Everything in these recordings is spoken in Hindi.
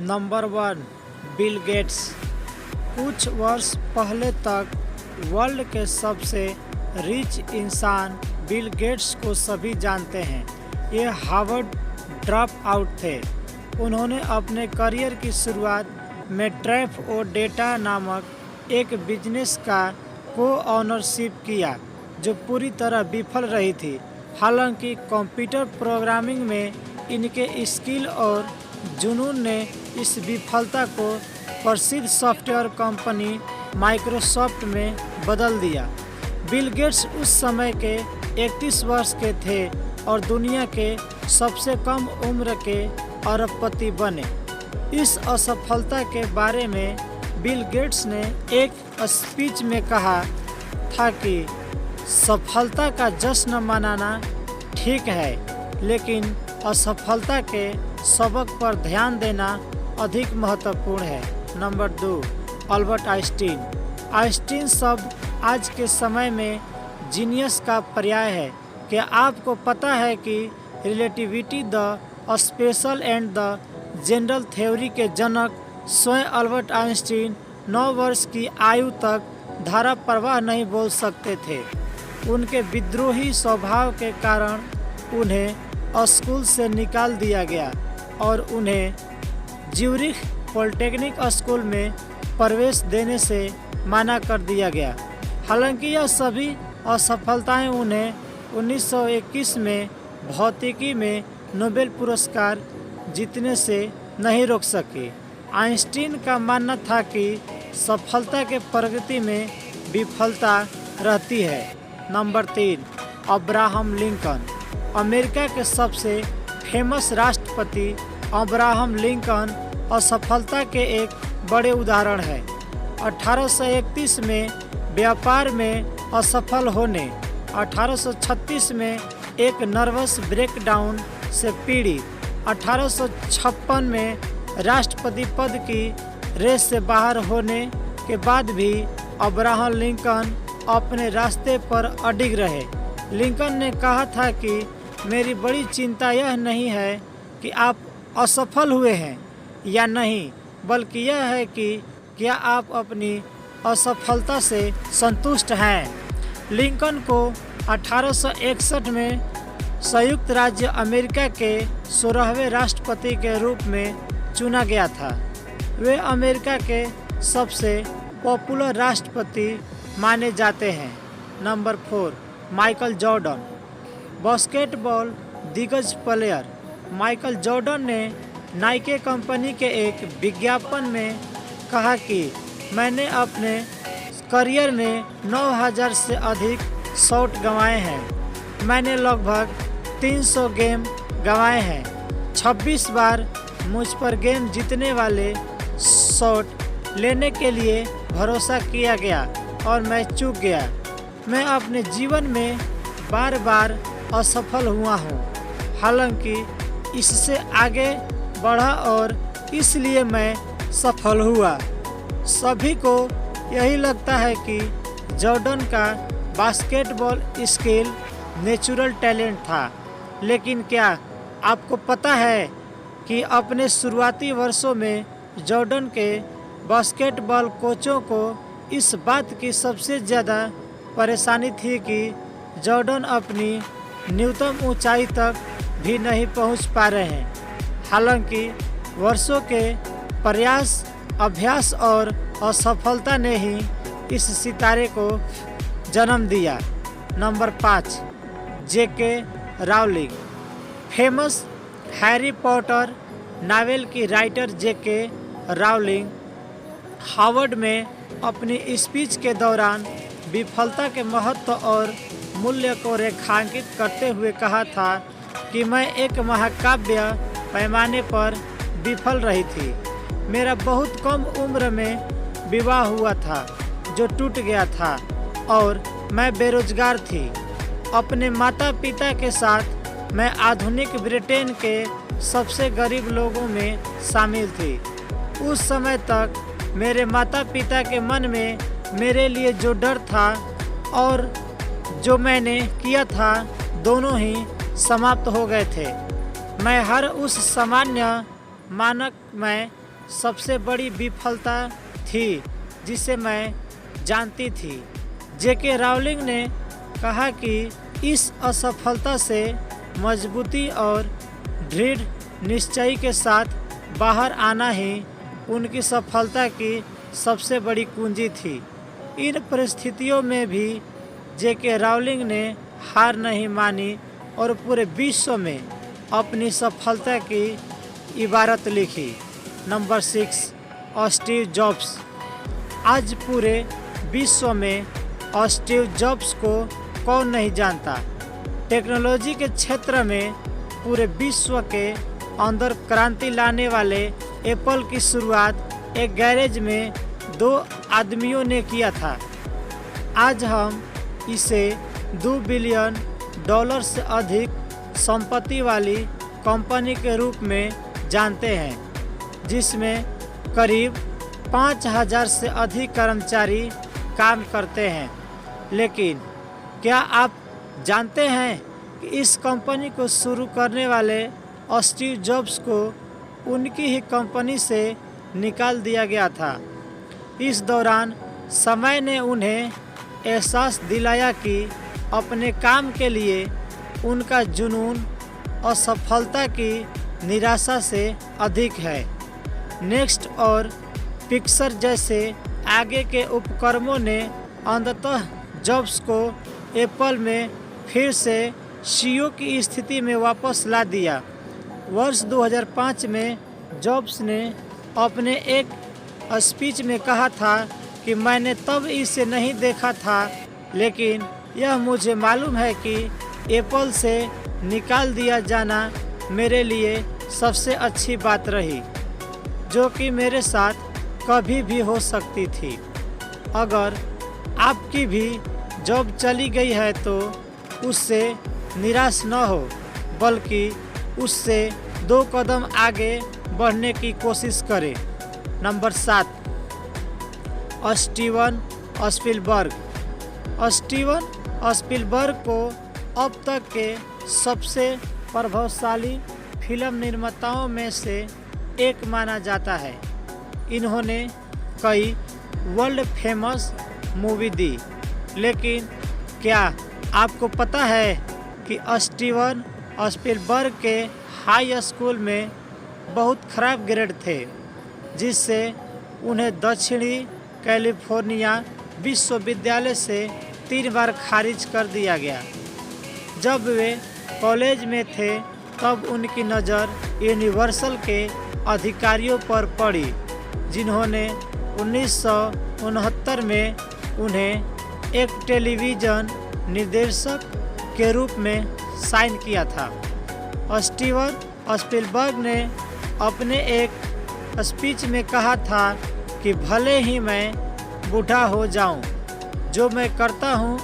Number 1, Bill Gates. कुछ वर्ष पहले तक वर्ल्ड के सबसे रिच इंसान बिल गेट्स को सभी जानते हैं। ये हार्वर्ड ड्रॉप आउट थे। उन्होंने अपने करियर की शुरुआत में ट्रैप और डेटा नामक एक बिजनेस का को-ऑनरशिप किया जो पूरी तरह विफल रही थी। हालांकि कंप्यूटर प्रोग्रामिंग में इनके स्किल और जुनून ने इस विफलता को प्रसिद्ध सॉफ्टवेयर कंपनी माइक्रोसॉफ्ट में बदल दिया। बिल गेट्स उस समय के 31 वर्ष के थे और दुनिया के सबसे कम उम्र के अरबपति बने। इस असफलता के बारे में बिल गेट्स ने एक स्पीच में कहा था कि सफलता का जश्न मनाना ठीक है, लेकिन असफलता के सबक पर ध्यान देना अधिक महत्वपूर्ण है। Number 2, Albert Einstein. आइंस्टीन शब्द आज के समय में जीनियस का पर्याय है। क्या आपको पता है कि relativity, the special and the general theory के जनक स्वयं अल्बर्ट आइंस्टीन 9 वर्ष की आयु तक धारा प्रवाह नहीं बोल सकते थे। उनके विद्रोही स्वभाव के कारण उन्हें स्कूल से निकाल दिया गया और उन्हें ज्यूरिख पॉलिटेक्निक स्कूल में प्रवेश देने से मना कर दिया गया। हालांकि यह सभी असफलताएं उन्हें 1921 में भौतिकी में नोबेल पुरस्कार जीतने से नहीं रोक सकी। आइंस्टीन का मानना था कि सफलता के प्रगति में विफलता रहती है। Number 3, Abraham Lincoln. अमेरिका के सबसे फेमस राष्ट्रपति अब्राहम लिंकन असफलता के एक बड़े उदाहरण है। 1831 में व्यापार में असफल होने, 1836 में एक नर्वस ब्रेकडाउन से पीड़ित, 1856 में राष्ट्रपति पद की रेस से बाहर होने के बाद भी अब्राहम लिंकन अपने रास्ते पर अडिग रहे। लिंकन ने कहा था कि मेरी बड़ी चिंता यह नहीं है कि आप असफल हुए हैं या नहीं, बल्कि यह है कि क्या आप अपनी असफलता से संतुष्ट हैं। लिंकन को 1861 में संयुक्त राज्य अमेरिका के 16वें राष्ट्रपति के रूप में चुना गया था। वे अमेरिका के सबसे पॉपुलर राष्ट्रपति माने जाते हैं। Number 4, Michael Jordan. बास्केटबॉल दिग्गज प्लेयर माइकल जॉर्डन ने नाइके कंपनी के एक विज्ञापन में कहा कि मैंने अपने करियर में 9000 से अधिक शॉट गंवाए हैं। मैंने लगभग 300 गेम गंवाए हैं। 26 बार मुझ पर गेम जीतने वाले शॉट लेने के लिए भरोसा किया गया और मैं चूक गया। मैं अपने जीवन में बार बार असफल हुआ हूँ, हालांकि इससे आगे बढ़ा और इसलिए मैं सफल हुआ। सभी को यही लगता है कि जॉर्डन का बास्केटबॉल स्किल नेचुरल टैलेंट था, लेकिन क्या आपको पता है कि अपने शुरुआती वर्षों में जॉर्डन के बास्केटबॉल कोचों को इस बात की सबसे ज़्यादा परेशानी थी कि जॉर्डन अपनी न्यूनतम ऊंचाई तक भी नहीं पहुंच पा रहे हैं। हालांकि वर्षों के प्रयास, अभ्यास और असफलता ने ही इस सितारे को जन्म दिया। Number 5, JK Rowling. Famous Harry Potter novel की राइटर जेके राउलिंग हार्वर्ड में अपनी स्पीच के दौरान विफलता के महत्व और मूल्य को रेखांकित करते हुए कहा था कि मैं एक महाकाव्य पैमाने पर विफल रही थी। मेरा बहुत कम उम्र में विवाह हुआ था जो टूट गया था और मैं बेरोजगार थी। अपने माता पिता के साथ मैं आधुनिक ब्रिटेन के सबसे गरीब लोगों में शामिल थी। उस समय तक मेरे माता पिता के मन में मेरे लिए जो डर था और जो मैंने किया था, दोनों ही समाप्त हो गए थे। मैं हर उस सामान्य मानक में सबसे बड़ी विफलता थी जिसे मैं जानती थी। जेके राउलिंग ने कहा कि इस असफलता से मजबूती और दृढ़ निश्चय के साथ बाहर आना ही उनकी सफलता की सबसे बड़ी कुंजी थी। इन परिस्थितियों में भी जेके राउलिंग ने हार नहीं मानी और पूरे विश्व में अपनी सफलता की इबारत लिखी। Number 6, Steve jobs. आज पूरे विश्व में स्टीव जॉब्स को कौन नहीं जानता। टेक्नोलॉजी के क्षेत्र में पूरे विश्व के अंदर क्रांति लाने वाले एप्पल की शुरुआत एक गैरेज में 2 आदमियों ने किया था। आज हम इसे $2 बिलियन से अधिक संपत्ति वाली कंपनी के रूप में जानते हैं, जिसमें करीब 5,000 से अधिक कर्मचारी काम करते हैं। लेकिन क्या आप जानते हैं कि इस कंपनी को शुरू करने वाले स्टीव जॉब्स को उनकी ही कंपनी से निकाल दिया गया था। इस दौरान समय ने उन्हें एहसास दिलाया कि अपने काम के लिए उनका जुनून असफलता की निराशा से अधिक है। नेक्स्ट और पिक्सर जैसे आगे के उपक्रमों ने अंततः जॉब्स को एप्पल में फिर से सीईओ की स्थिति में वापस ला दिया। वर्ष 2005 में जॉब्स ने अपने एक स्पीच में कहा था कि मैंने तब इसे नहीं देखा था, लेकिन यह मुझे मालूम है कि एप्पल से निकाल दिया जाना मेरे लिए सबसे अच्छी बात रही, जो कि मेरे साथ कभी भी हो सकती थी। अगर आपकी भी जॉब चली गई है तो उससे निराश न हो, बल्कि उससे 2 कदम आगे बढ़ने की कोशिश करें। Number 7, Steven Spielberg. Steven Spielberg को अब तक के सबसे प्रभावशाली फिल्म निर्माताओं में से एक माना जाता है। इन्होंने कई वर्ल्ड फेमस मूवी दी, लेकिन क्या आपको पता है कि स्टीवन स्पीलबर्ग के हाई स्कूल में बहुत खराब ग्रेड थे, जिससे उन्हें दक्षिणी कैलिफोर्निया विश्वविद्यालय से 3 बार खारिज कर दिया गया। जब वे कॉलेज में थे तब उनकी नज़र यूनिवर्सल के अधिकारियों पर पड़ी, जिन्होंने 1969 में उन्हें एक टेलीविज़न निर्देशक के रूप में साइन किया था। स्टीवन स्पीलबर्ग ने अपने एक स्पीच में कहा था कि भले ही मैं बूढ़ा हो जाऊं, जो मैं करता हूं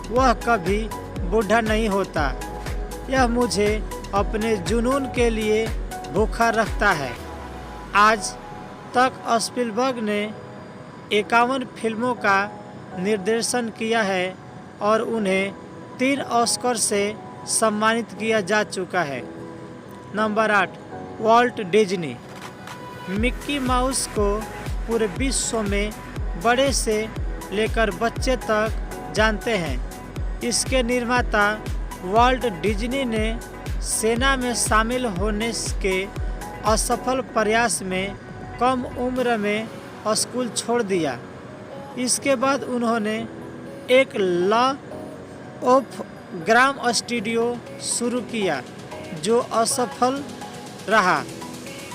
वह कभी बूढ़ा नहीं होता। यह मुझे अपने जुनून के लिए भूखा रखता है। आज तक स्पीलबर्ग ने 51 फिल्मों का निर्देशन किया है और उन्हें 3 ऑस्कर से सम्मानित किया जा चुका है। Number 8, Walt Disney. Mickey mouse को पूरे विश्व में बड़े से लेकर बच्चे तक जानते हैं। इसके निर्माता वॉल्ट डिज्नी ने सेना में शामिल होने के असफल प्रयास में कम उम्र में स्कूल छोड़ दिया। इसके बाद उन्होंने एक लॉ ऑफ ग्राम स्टूडियो शुरू किया, जो असफल रहा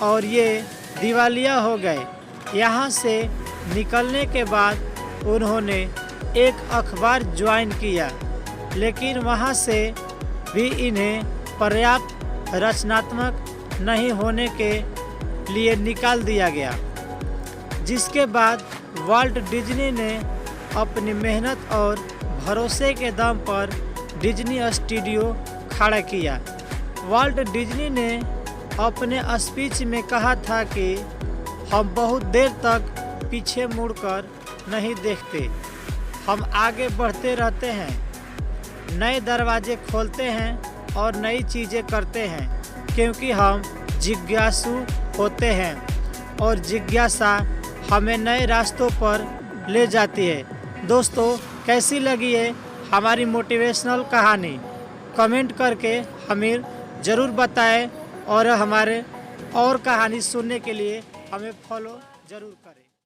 और ये दिवालिया हो गए। यहाँ से निकलने के बाद उन्होंने एक अखबार ज्वाइन किया, लेकिन वहाँ से भी इन्हें पर्याप्त रचनात्मक नहीं होने के लिए निकाल दिया गया, जिसके बाद वॉल्ट डिज्नी ने अपनी मेहनत और भरोसे के दम पर डिज्नी स्टूडियो खड़ा किया। वॉल्ट डिज्नी ने अपने स्पीच में कहा था कि हम बहुत देर तक पीछे मुड़कर नहीं देखते, हम आगे बढ़ते रहते हैं, नए दरवाजे खोलते हैं और नई चीज़ें करते हैं, क्योंकि हम जिज्ञासु होते हैं। और जिज्ञासा हमें नए रास्तों पर ले जाती है। दोस्तों, कैसी लगी है हमारी मोटिवेशनल कहानी? कमेंट करके हमें ज़रूर बताएं और हमारे और कहानी सुनने के लिए हमें फॉलो ज़रूर करें।